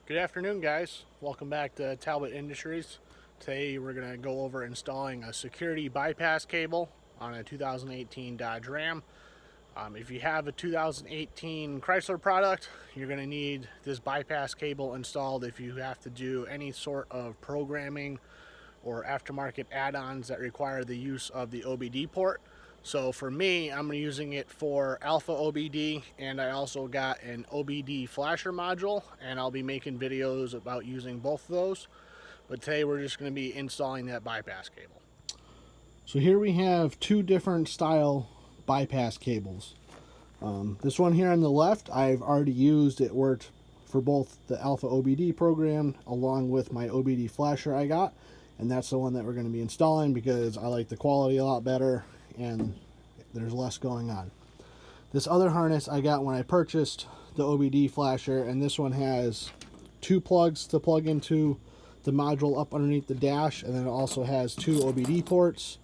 Good afternoon, guys. Welcome back to Talbot Industries. Today we're going to go over installing a security bypass cable on a 2018 Dodge Ram. If you have a 2018 Chrysler product, you're going to need this bypass cable installed if you have to do any sort of programming or aftermarket add-ons that require the use of the OBD port. So for me, I'm using it for alfaOBD, and I also got an OBD flasher module, and I'll be making videos about using both of those. But today we're just going to be installing that bypass cable. So here we have two different style bypass cables. This one here on the left, I've already used. It worked for both the alfaOBD program along with my OBD flasher I got, and that's the one that we're going to be installing because I like the quality a lot better and there's less going on. This other harness I got when I purchased the OBD flasher, and this one has two plugs to plug into the module up underneath the dash, and then it also has two OBD ports,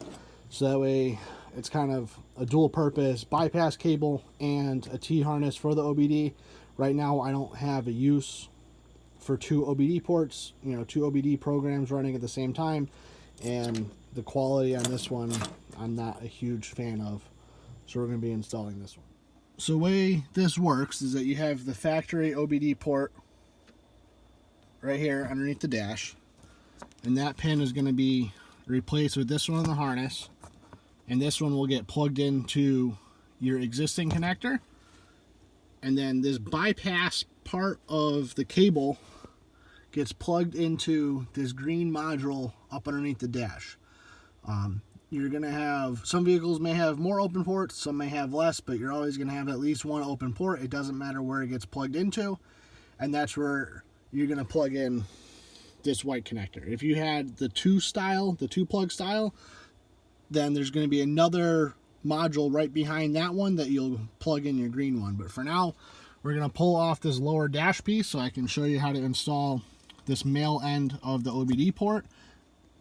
so that way it's kind of a dual purpose bypass cable and a T-harness for the OBD. Right now I don't have a use for two OBD ports, two OBD programs running at the same time, and the quality on this one I'm not a huge fan of, so we're going to be installing this one. So the way this works is that you have the factory OBD port right here underneath the dash, and that pin is going to be replaced with this one in the harness, and this one will get plugged into your existing connector, and then this bypass part of the cable gets plugged into this green module up underneath the dash. You're going to have, some vehicles may have more open ports, some may have less, but you're always going to have at least one open port. It doesn't matter where it gets plugged into, and that's where you're going to plug in this white connector. If you had the two plug style, then there's going to be another module right behind that one that you'll plug in your green one. But for now, we're going to pull off this lower dash piece so I can show you how to install this male end of the OBD port.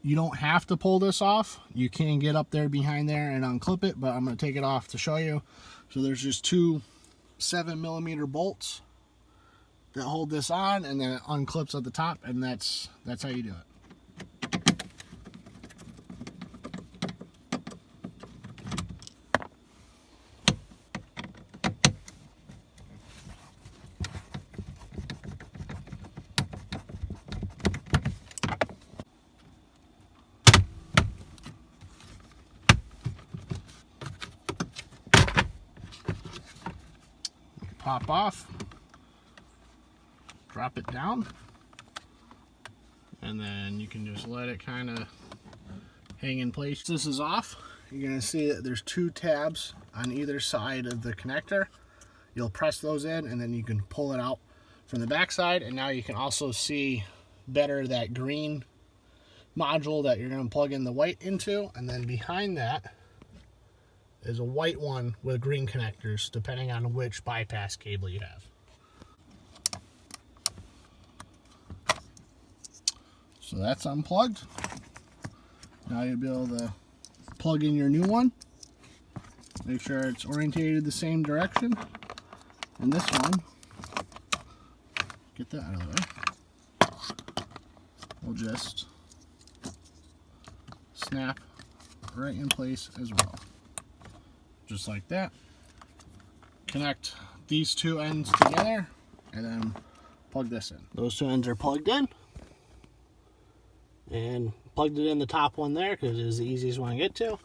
You don't have to pull this off. You can get up there behind there and unclip it, but I'm going to take it off to show you. So there's just two 7mm bolts that hold this on, and then it unclips at the top, and that's how you do it. Pop off, drop it down, and then you can just let it kind of hang in place. This is off. You're going to see that there's two tabs on either side of the connector. You'll press those in, and then you can pull it out from the back side, and now you can also see better that green module that you're going to plug in the white into, and then behind that is a white one with green connectors, depending on which bypass cable you have. So that's unplugged. Now you'll be able to plug in your new one. Make sure it's orientated the same direction. And this one, get that out of the way, will just snap right in place as well. Just like that. Connect these two ends together and then plug this in. Those two ends are plugged in, and plugged it in the top one there because it is the easiest one to get to.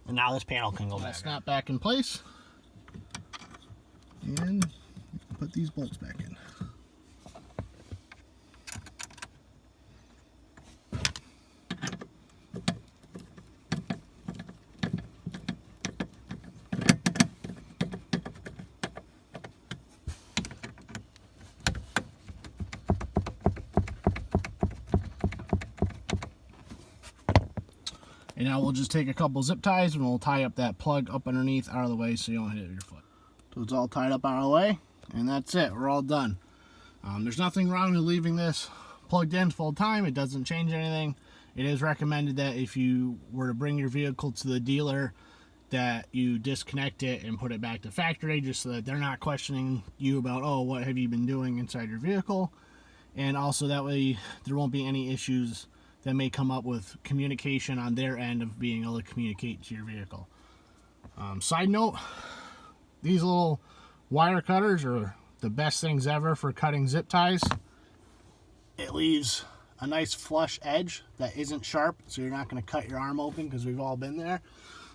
And now this panel can go back. Snap back in place, and put these bolts back in. And now we'll just take a couple zip ties and we'll tie up that plug up underneath out of the way so you don't hit it with your foot. So it's all tied up out of the way, and that's it. We're all done. There's nothing wrong with leaving this plugged in full time. It doesn't change anything. It is recommended that if you were to bring your vehicle to the dealer, that you disconnect it and put it back to factory, just so that they're not questioning you about, oh, what have you been doing inside your vehicle. and also that way there won't be any issues that may come up with communication on their end of being able to communicate to your vehicle. Side note, these little wire cutters are the best things ever for cutting zip ties. It leaves a nice flush edge that isn't sharp, so you're not going to cut your arm open, because we've all been there.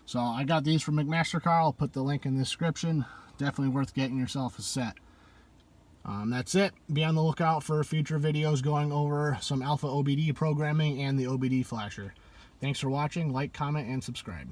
So I got these from McMaster Car. I'll put the link in the description. Definitely worth getting yourself a set. That's it. Be on the lookout for future videos going over some alfaOBD programming and the OBD flasher. Thanks for watching. Like, comment, and subscribe.